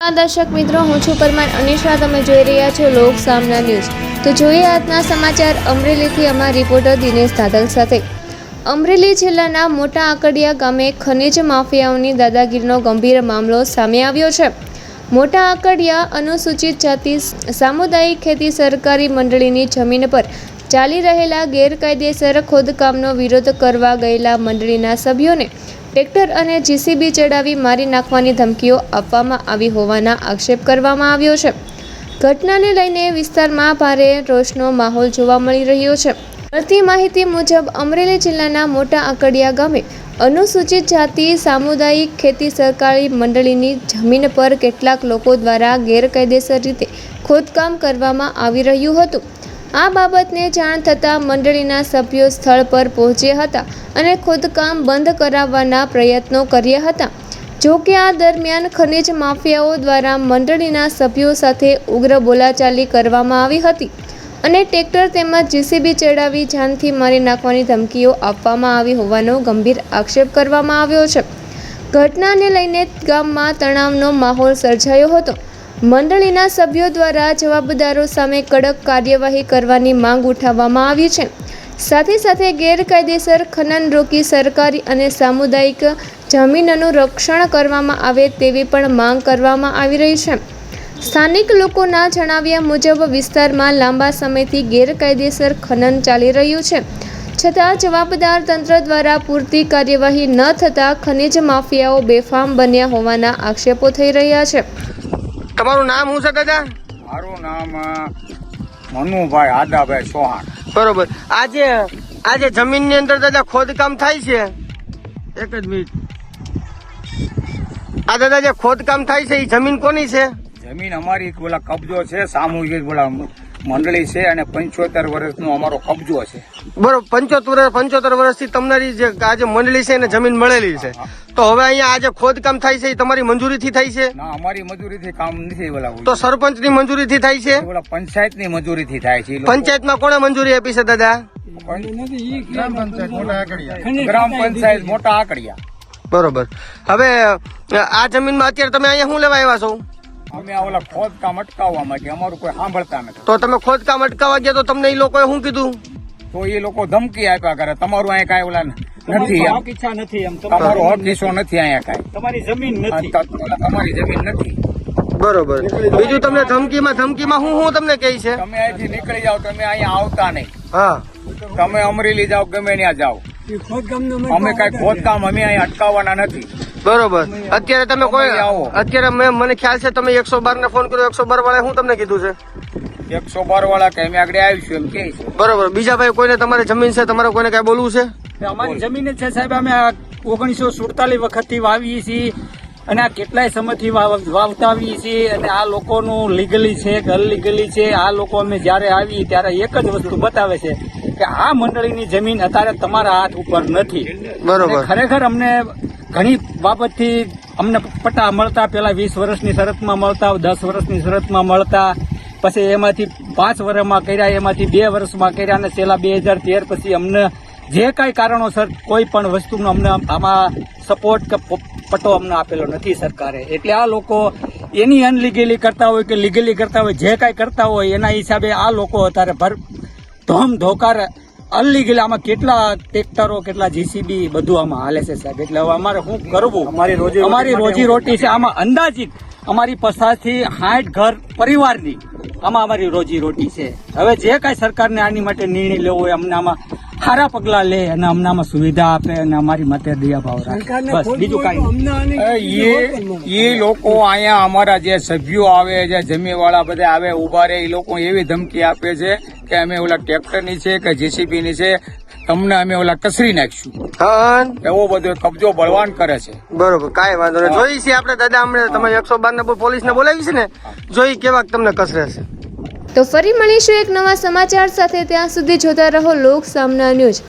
દર્શક મિત્રો, હું છું પરમાર અનિશા. તમે જોઈ રહ્યા છો લોક સામના ન્યૂઝ. તો જોઈએ આજના સમાચાર અમરેલીથી અમારા રિપોર્ટર દિનેશ દાદલ સાથે. અમરેલી જિલ્લાના મોટા આકડિયા ગામે ખનિજ માફિયાઓની દાદાગીરીનો ગંભીર મામલો સામે આવ્યો છે. મોટા આકડિયા અનુસૂચિત જાતિ સામુદાયિક ખેતી સહકારી મંડળીની જમીન પર ચાલી રહેલા ગેરકાયદેસર ખોદકામનો વિરોધ કરવા ગયેલા મંડળીના સભ્યોને ટ્રેક્ટર અને જીસીબી ચડાવી મારી નાખવાની ધમકીઓ આપવામાં આવી હોવાના આક્ષેપ કરવામાં આવ્યો છે. ઘટનાને લઈને વિસ્તારમાં ભારે રોષનો માહોલ જોવા મળી રહ્યો છે. મળતી માહિતી મુજબ અમરેલી જિલ્લાના મોટા આકડિયા ગામે અનુસૂચિત જાતિ સામુદાયિક ખેતી સહકારી મંડળીની જમીન પર કેટલાક લોકો દ્વારા ગેરકાયદેસર રીતે ખોદકામ કરવામાં આવી રહ્યું હતું. આ બાબતને જાણ થતાં મંડળીના સભ્યો સ્થળ પર પહોંચ્યા હતા અને ખોદકામ બંધ કરાવવાના પ્રયત્નો કર્યા હતા. જો કે આ દરમિયાન ખનિજ માફિયાઓ દ્વારા મંડળીના સભ્યો સાથે ઉગ્ર બોલાચાલી કરવામાં આવી હતી અને ટ્રેક્ટર તેમજ જીસીબી ચડાવી જાનથી મારી નાખવાની ધમકીઓ આપવામાં આવી હોવાનો ગંભીર આક્ષેપ કરવામાં આવ્યો છે. ઘટનાને લઈને ગામમાં તણાવનો માહોલ સર્જાયો હતો. મંડળીના સભ્યો દ્વારા જવાબદારો સામે કડક કાર્યવાહી કરવાની માંગ ઉઠાવવામાં આવી છે. સાથે સાથે ગેરકાયદેસર ખનન રોકી સરકારી અને સામુદાયિક જમીનનું રક્ષણ કરવામાં આવે તેવી પણ માંગ કરવામાં આવી રહી છે. સ્થાનિક લોકોના જણાવ્યા મુજબ વિસ્તારમાં લાંબા સમયથી ગેરકાયદેસર ખનન ચાલી રહ્યું છે, છતાં જવાબદાર તંત્ર દ્વારા પૂરતી કાર્યવાહી ન થતાં ખનિજ માફિયાઓ બેફામ બન્યા હોવાના આક્ષેપો થઈ રહ્યા છે. તમારું નામ શું છે દાદા? મારું નામ મનુભાઈ આદાભાઈ ચૌહાણ. બરોબર. આજે જમીનની અંદર દાદા ખોદકામ થાય છે. એક જ મિનિટ. આ દાદા જે ખોદકામ થાય છે એ જમીન કોની છે? જમીન અમારી બોલા કબજો છે, સામૂહિક બોલા મંડળી છે અને 75 વર્ષનો અમારો કબજો છે. બરોબર. 75 વર્ષથી તમારી જે આ જે મંડળી છે એને જમીન મળેલી છે. તો હવે અહીંયા આજે ખોદકામ થાય છે એ તમારી મંજૂરીથી થાય છે? ના, અમારી મજૂરીથી કામ નથી બોલા. તો સરપંચની મંજૂરીથી થાય છે? બોલા પંચાયતની મજૂરીથી થાય છે. પંચાયતમાં કોણે મંજૂરી આપી છે દાદા? ગ્રામ પંચાયત મોટા આકડિયા. બરોબર. હવે આ જમીનમાં અત્યારે તમે અહીંયા શું લેવા આવ્યા છો? અમે આ ઓલા ખોદકામ અટકાવવા માટે, અમારું કોઈ સાંભળતા નથી. તો તમે ખોદકામ અટકાવવા ગયા તો તમને એ લોકોએ શું કીધું? તો એ લોકો ધમકી આપ્યા કરે, તમારું અહીંયા કાંઈ ઓલા નથી, ઈચ્છા નથી, એમ તમારો હક હિસ્સો નથી અહીંયા કાંઈ, તમારી જમીન નથી, તમારી જમીન નથી. બરોબર. બીજું તમને ધમકીમાં હું તમને કહે છે? તમે અહીંથી નીકળી જાઓ, તમે અહીંયા આવતા નહીં. હા, તમે અમરેલી જાઓ, ગમે ત્યાં જાઓ, અમે કઈ ખોદકામ અમે અહીંયા અટકાવવાના નથી. બરોબર. અત્યારે તમે કોઈ અત્યારે મને ખ્યાલ છે તમે 112 ને ફોન કર્યો, 112 વાળા શું તમને કીધું છે? 112 વાળા કે અમે આગળ આવીશું એમ કે છે. બરોબર. બીજા ભાઈ કોઈને તમારે જમીન છે, તમારે કોઈને કઈ બોલવું છે? અમારી જમીન જ છે સાહેબ. અમે 1947 વખતથી વાવીએ છીએ અને આ કેટલાય સમયથી વાવતા આવીએ છીએ અને આ લોકોનું લીગલી છે કે અનલીગલી છે, આ લોકો અમે જયારે આવીએ ત્યારે એક જ વસ્તુ બતાવે છે કે આ મંડળીની જમીન અત્યારે તમારા હાથ ઉપર નથી. બરોબર. ખરેખર અમને ઘણી બાબતથી અમને પટ્ટા મળતા, પેલા 20 વર્ષની શરતમાં મળતા, 10 વર્ષની શરતમાં મળતા, પછી એમાંથી 5 વર્ષમાં કર્યા, એમાંથી 2 વર્ષમાં કર્યા અને છેલ્લા 2013 પછી અમને જે કાંઈ કારણોસર કોઈ પણ વસ્તુનો અમને આમાં સપોર્ટ કે પટ્ટો અમને આપેલો નથી સરકારે. એટલે આ લોકો એની અનલીગલી કરતા હોય કે લીગલી કરતા હોય, જે કાંઈ કરતા હોય એના હિસાબે આ લોકો અત્યારે ધોમ ધોકાર અનલીગલી આમાં કેટલા ટ્રેક્ટરો, કેટલા જીસીબી બધું આમાં હાલે છે સાહેબ. એટલે હવે અમારે શું કરવું? અમારી રોજી રોટી છે આમાં અંદાજિત અમારી 50 થી 60 ઘર પરિવારની આમાં અમારી રોજી રોટી છે. હવે જે કાંઈ સરકારને આની માટે નિર્ણય લેવો હોય અમને આમાં સારા પગલા લે અને અમને આમાં સુવિધા આપે અને અમારી માટે દયા ભાવ રાખે, બસ બીજું કાંઈ. એ લોકો અહીંયા અમારા જે સભ્યો આવે, જે જમીનવાળા બધા આવે ઉભા રહે, એ લોકો એવી ધમકી આપે છે કે અમે ઓલા ટ્રેક્ટરની છે કે જેસીબી ની છે, તમને અમે ઓલા કસરી નાખશું, એવો બધો કબજો બળવાન કરે છે. બરોબર. કાંઈ વાંધો નહીં. જોઈ છે આપણે દાદા, હમણાં તમે 112 ને પોલીસને બોલાવી છે ને, જોઈ કેવા તમને કસરે છે. તો ફરી મળીશું એક નવા સમાચાર સાથે. ત્યાં સુધી જોતા રહો લોક સામના ન્યૂઝ.